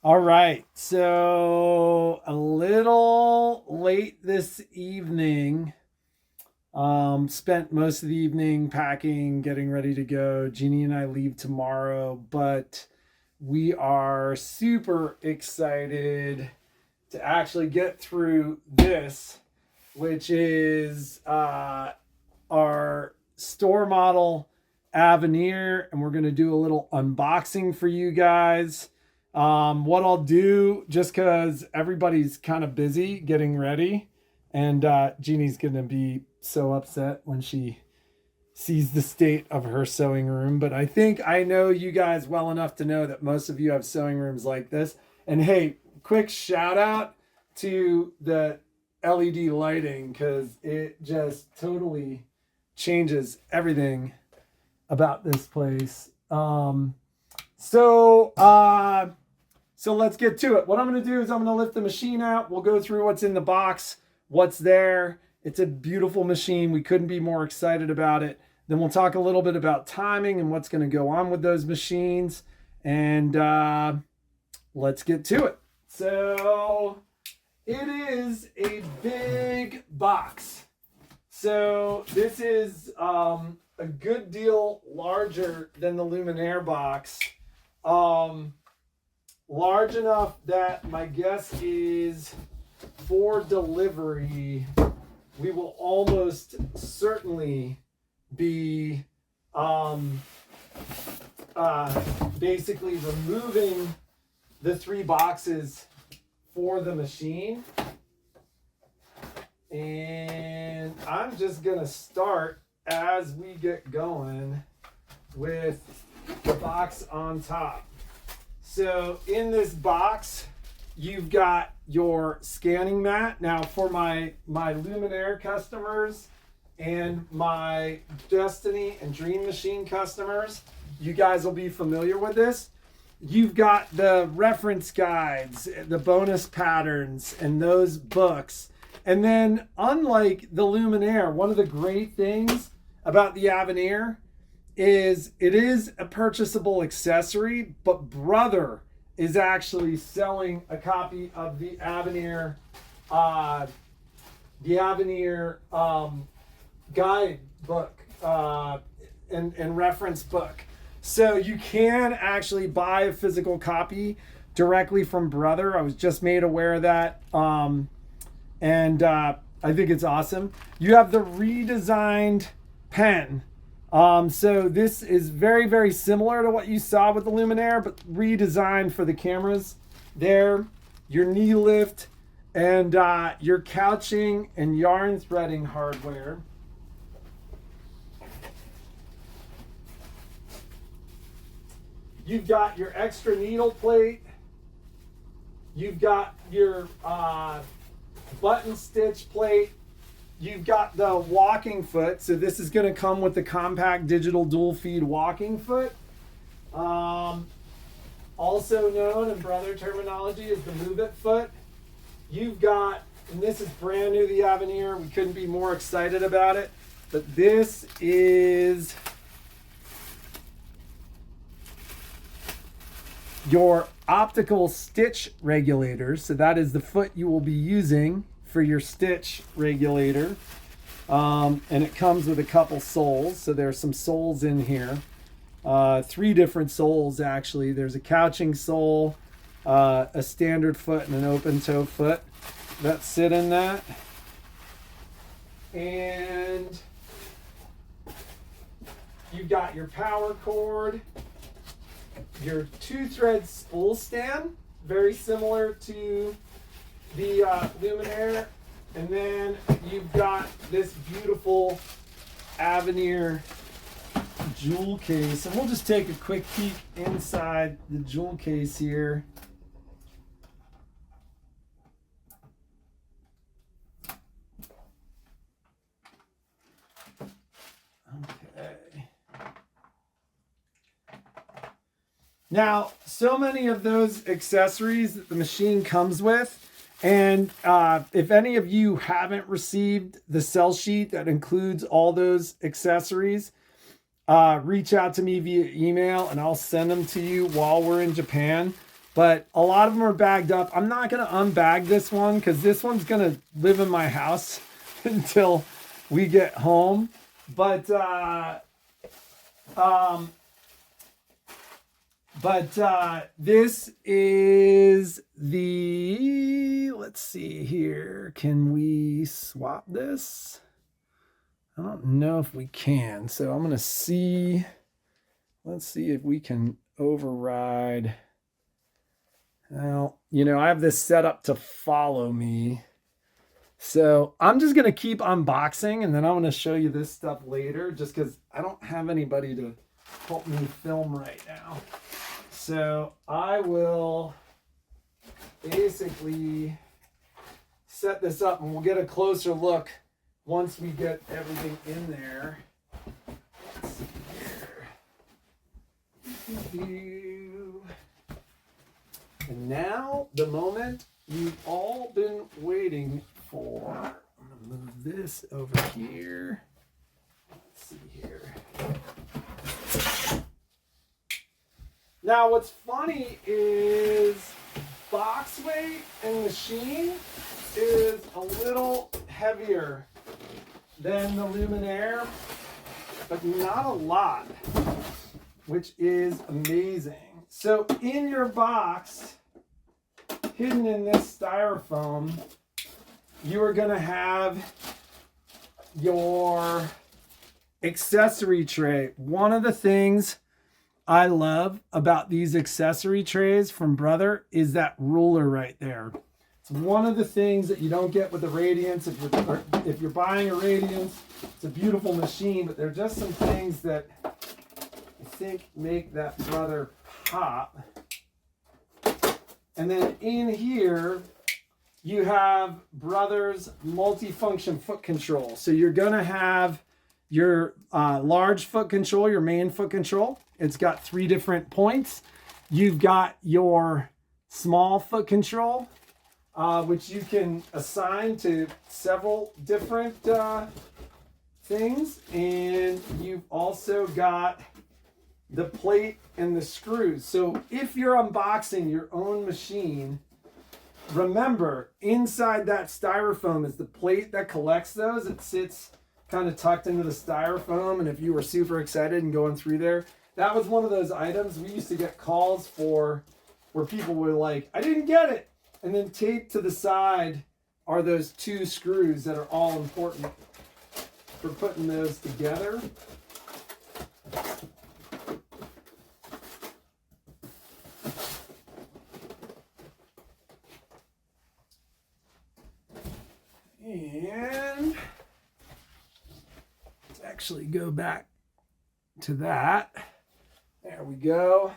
All right, so a little late this evening. Spent most of the evening packing, getting ready to go. Jeannie and I leave tomorrow, but we are super excited to actually get through this, which is our store model Aveneer, and we're going to do a little unboxing for you guys. What I'll do, just because everybody's kind of busy getting ready, and Jeannie's going to be so upset when she sees the state of her sewing room. But I think I know you guys well enough to know that most of you have sewing rooms like this. And hey, quick shout out to the LED lighting, because it just totally changes everything about this place. So let's get to it. What I'm going to do is I'm going to lift the machine out. We'll go through what's in the box, what's there. It's a beautiful machine. We couldn't be more excited about it. Then we'll talk a little bit about timing and what's going to go on with those machines. And let's get to it. So it is a big box. So this is a good deal larger than the Luminaire box. Large enough that my guess is for delivery, we will almost certainly be basically removing the 3 boxes for the machine. And I'm just gonna start as we get going with the box on top. So in this box, you've got your scanning mat. Now for my Luminaire customers and my Destiny and Dream Machine customers, you guys will be familiar with this. You've got the reference guides, the bonus patterns, and those books. And then unlike the Luminaire, one of the great things about the Aveneer is it is a purchasable accessory, but Brother is actually selling a copy of the Aveneer guide book and reference book. So you can actually buy a physical copy directly from Brother. I was just made aware of that. And I think it's awesome. You have the redesigned pen. So this is very, very similar to what you saw with the Luminaire, but redesigned for the cameras there. Your knee lift and your couching and yarn threading hardware. You've got your extra needle plate. You've got your button stitch plate. You've got the walking foot. So this is going to come with the compact digital dual feed walking foot. Also known in Brother terminology as the Move It foot. You've got, and this is brand new, the Aveneer. We couldn't be more excited about it. But this is your optical stitch regulator. So that is the foot you will be using for your stitch regulator. And it comes with a couple soles. So there's some soles in here. 3 different soles actually. There's a couching sole, a standard foot, and an open toe foot that sit in that. And you've got your power cord, your 2-thread spool stand, very similar to the Luminaire. And then you've got this beautiful Aveneer jewel case. And we'll just take a quick peek inside the jewel case here. Okay. Now, so many of those accessories that the machine comes with, and if any of you haven't received the sell sheet that includes all those accessories, reach out to me via email and I'll send them to you while we're in Japan. but a lot of them are bagged up. I'm not going to unbag this one because this one's going to live in my house until we get home. But this is the, let's see here. Can we swap this? I don't know if we can. So I'm going to see, let's see if we can override. Well, you know, I have this set up to follow me. So I'm just going to keep unboxing, and then I'm going to show you this stuff later just because I don't have anybody to help me film right now. So I will basically set this up and we'll get a closer look once we get everything in there. Let's see here. And now the moment you've all been waiting for. I'm going to move this over here. Let's see here. Now what's funny is box weight and machine is a little heavier than the Luminaire, but not a lot, which is amazing. So in your box, hidden in this styrofoam, you are going to have your accessory tray. One of the things I love about these accessory trays from Brother is that ruler right there. It's one of the things that you don't get with the Radiance. If you're buying a Radiance, it's a beautiful machine, but there are just some things that I think make that Brother pop. And then in here, you have Brother's multifunction foot control. So you're going to have your large foot control, your main foot control. It's got 3 different points. You've got your small foot control, which you can assign to several different things. And you've also got the plate and the screws. So if you're unboxing your own machine, remember, inside that styrofoam is the plate that collects those. It sits kind of tucked into the styrofoam, and if you were super excited and going through there, that was one of those items we used to get calls for where people were like, I didn't get it. And then taped to the side are those 2 screws that are all important for putting those together. And let's actually go back to that. There we go.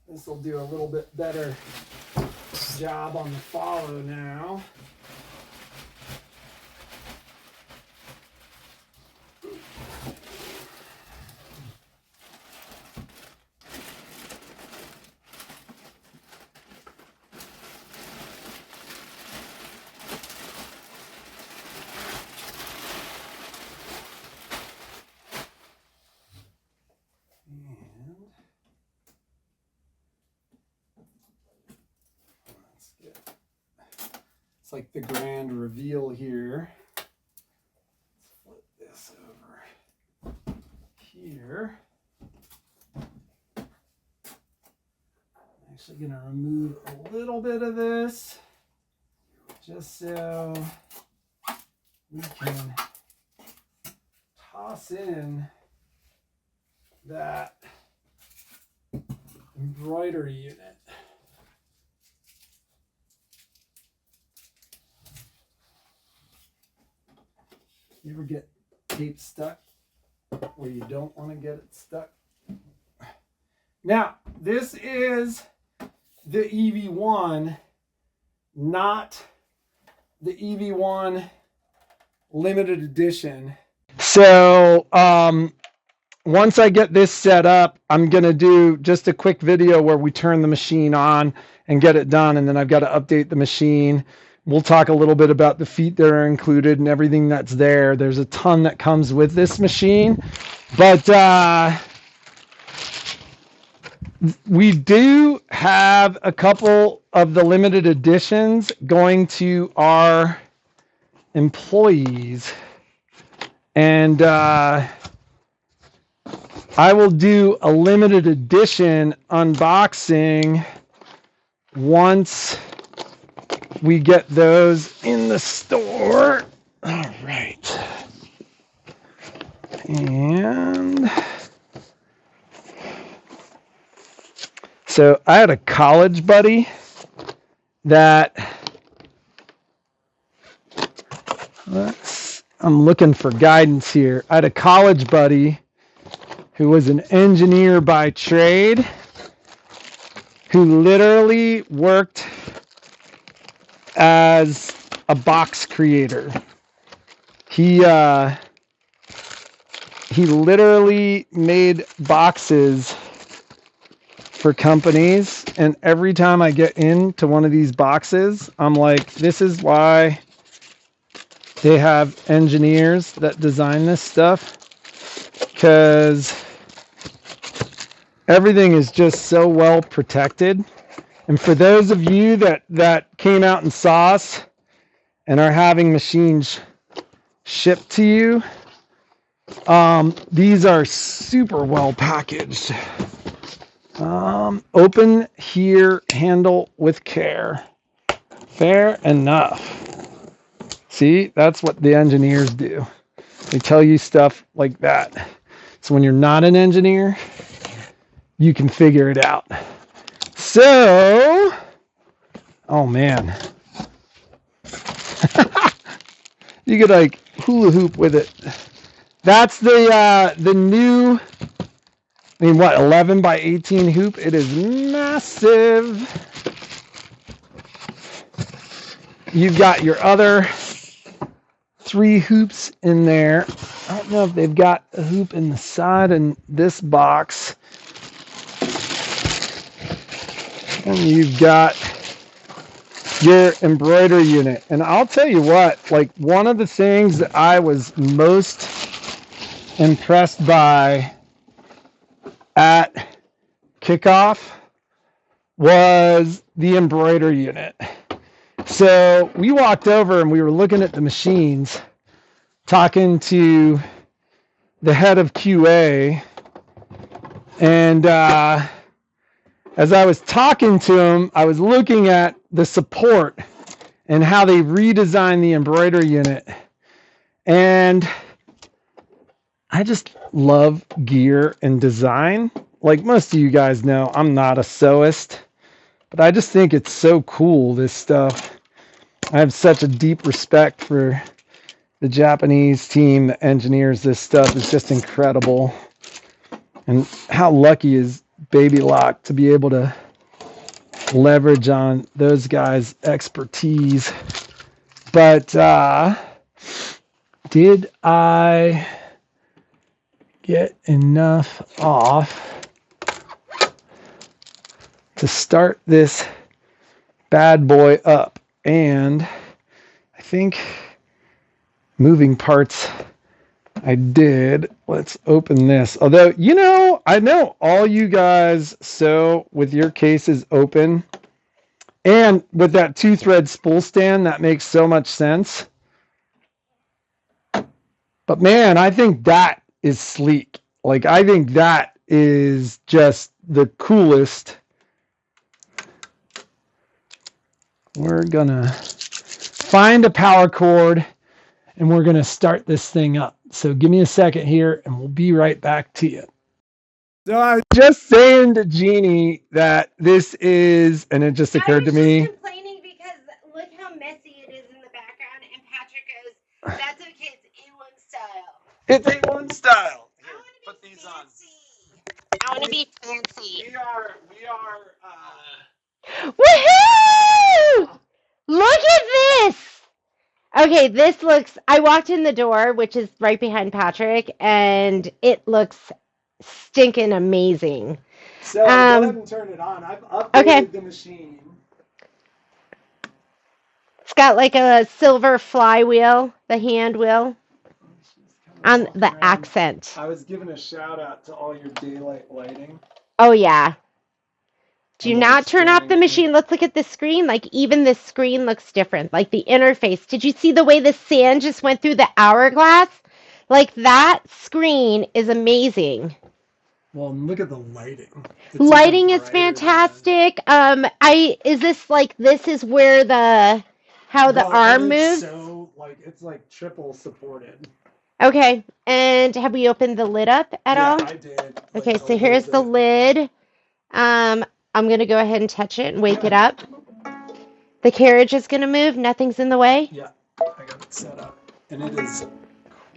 This will do a little bit better job on the follow now. It's like the grand reveal here. Let's flip this over here. I'm actually going to remove a little bit of this just so we can toss in that embroidery unit. You ever get tape stuck where you don't want to get it stuck? Now, this is the EV1, not the EV1 limited edition. So, once I get this set up, I'm going to do just a quick video where we turn the machine on and get it done. And then I've got to update the machine. We'll talk a little bit about the feet that are included and everything that's there. There's a ton that comes with this machine. But We do have a couple of the limited editions going to our employees. And I will do a limited edition unboxing once we get those in the store. All right. And so I had a college buddy that I'm looking for guidance here. I had a college buddy who was an engineer by trade who literally worked as a box creator. He literally made boxes for companies, and every time I get into one of these boxes, I'm like, this is why they have engineers that design this stuff, because everything is just so well protected. And for those of you that came out and saw us and are having machines shipped to you, these are super well packaged. Open here, handle with care. Fair enough. See, that's what the engineers do. They tell you stuff like that. So when you're not an engineer, you can figure it out. So, oh man. You could like hula hoop with it. That's the new, 11 by 18 hoop. It is massive. You've got your other 3 hoops in there. I don't know if they've got a hoop in the side in this box. And you've got your embroidery unit. And I'll tell you what, like one of the things that I was most impressed by at kickoff was the embroidery unit. So we walked over and we were looking at the machines, talking to the head of QA, and as I was talking to him, I was looking at the support and how they redesigned the embroidery unit. And I just love gear and design. Like most of you guys know, I'm not a sewist, but I just think it's so cool, this stuff. I have such a deep respect for the Japanese team that engineers this stuff. Is just incredible. And how lucky is Baby Lock to be able to leverage on those guys' expertise. But did I get enough off to start this bad boy up? And I think moving parts I did. Let's open this. Although, I know all you guys sew with your cases open. And with that 2-thread spool stand, that makes so much sense. But man, I think that is sleek. Like, I think that is just the coolest. We're gonna find a power cord and we're gonna start this thing up. So give me a second here and we'll be right back to you. So I was just saying to Jeannie that this is, and it just occurred to me. I was just complaining because look how messy it is in the background, and Patrick goes, "That's okay, it's A1 style." It's A1 style. Here, put these fancy. I want to be fancy. We are. Woohoo! Look at this. Okay, this looks. I walked in the door, which is right behind Patrick, and it looks stinking amazing. So go ahead and turn it on. I've updated the machine. It's got like a silver flywheel, the hand wheel, on the accent. I was giving a shout out to all your daylight lighting. Oh yeah. Do not turn off the machine. Let's look at the screen. Like, even the screen looks different. Like, the interface. Did you see the way the sand just went through the hourglass? Like, that screen is amazing. Well, look at the lighting. It's Lighting is fantastic. Is this like, this is where the arm moves? So, like, it's like triple supported. Okay. And have we opened the lid up at all? I did. Okay, so here's the lid. I'm going to go ahead and touch it and wake it up. The carriage is going to move. Nothing's in the way. Yeah, I got it set up. And it is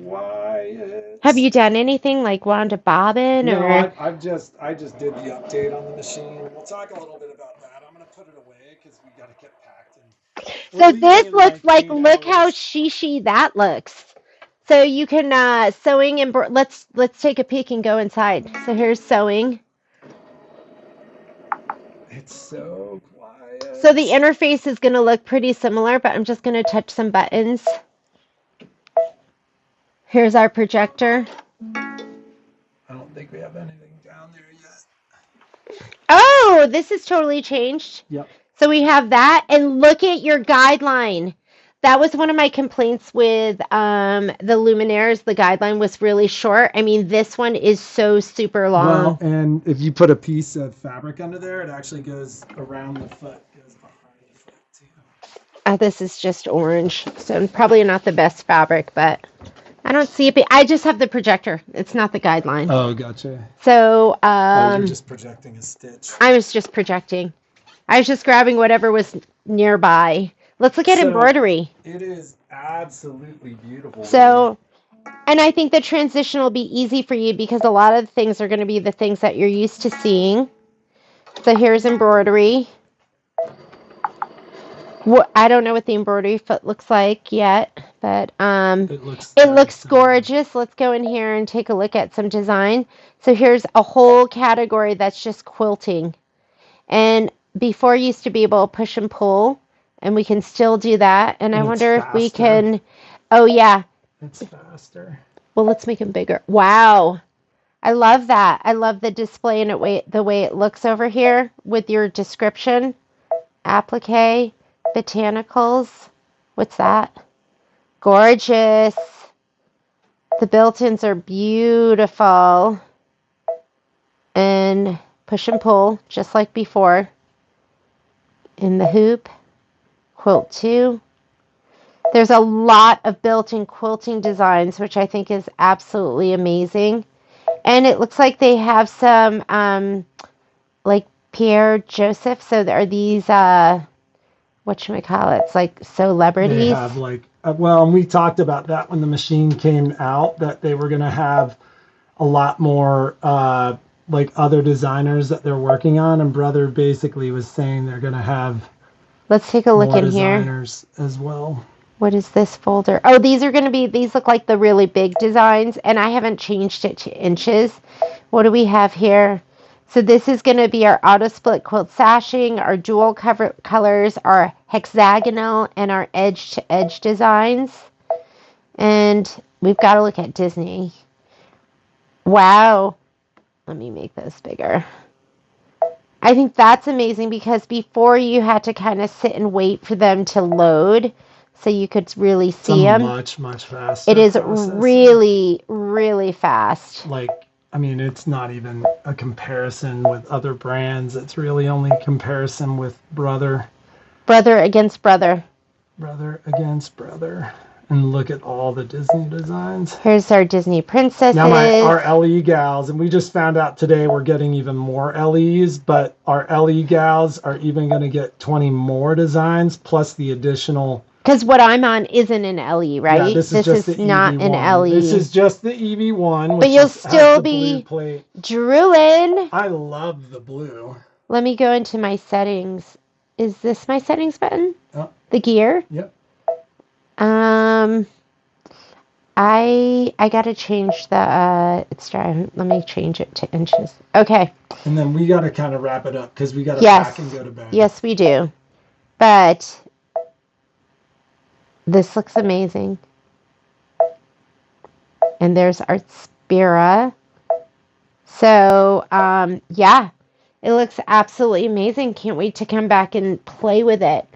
quiet. Have you done anything like wound a bobbin? No, or? I just did the update on the machine. We'll talk a little bit about that. I'm going to put it away because we got to get packed. So this looks like, look how shishi that looks. So you can sewing and let's take a peek and go inside. So here's sewing. It's so quiet. So the interface is going to look pretty similar, but I'm just going to touch some buttons. Here's our projector. I don't think we have anything down there yet. Oh, this is totally changed. Yep. So we have that, and look at your guideline. That was one of my complaints with the luminaires. The guideline was really short. I mean, this one is so super long. Well, and if you put a piece of fabric under there, it actually goes around the foot, goes behind the foot too. This is just orange, so probably not the best fabric, but I don't see it. I just have the projector. It's not the guideline. Oh, gotcha. So you're just projecting a stitch. I was just projecting. I was just grabbing whatever was nearby. Let's look at embroidery. It is absolutely beautiful. So, and I think the transition will be easy for you because a lot of the things are going to be the things that you're used to seeing. So here's embroidery. I don't know what the embroidery foot looks like yet, but it looks gorgeous. Let's go in here and take a look at some design. So here's a whole category that's just quilting. And before used to be able to push and pull, and we can still do that. And I wonder if we can, oh yeah. It's faster. Well, let's make them bigger. Wow. I love that. I love the display and the way it looks over here with your description. Applique, botanicals. What's that? Gorgeous. The built-ins are beautiful. And push and pull, just like before. In the hoop, quilt 2. There's a lot of built-in quilting designs, which I think is absolutely amazing. And it looks like they have some, like Pierre Joseph. So there are these, whatchamacallit, it's like celebrities. They have like, well, and we talked about that when the machine came out, that they were going to have a lot more, like other designers that they're working on, and Brother basically was saying they're going to have let's take a look in here designers as well. What is this folder? Oh, these look like the really big designs, and I haven't changed it to inches. What do we have here? So this is going to be our auto split quilt sashing, our dual colors, our hexagonal, and our edge to edge designs. And we've got to look at Disney. Wow. Let me make this bigger. I think that's amazing because before you had to kind of sit and wait for them to load so you could really see them. Much faster. It is really, really fast. Like, I mean, it's not even a comparison with other brands. It's really only a comparison with Brother. Brother against Brother. Brother against Brother. And look at all the Disney designs. Here's our Disney princesses. Now our LE gals, and we just found out today we're getting even more LEs, but our LE gals are even going to get 20 more designs plus the additional. Because what I'm on isn't an LE, right? Yeah, this is not an LE. This is just the EV1. But you'll still be drooling. I love the blue. Let me go into my settings. Is this my settings button? Oh. The gear? Yep. I gotta change the it's dry. Let me change it to inches. Okay. And then we gotta kind of wrap it up because we gotta pack and go to bed. Yes, we do. But this looks amazing. And there's our Spira. So yeah, It looks absolutely amazing. Can't wait to come back and play with it.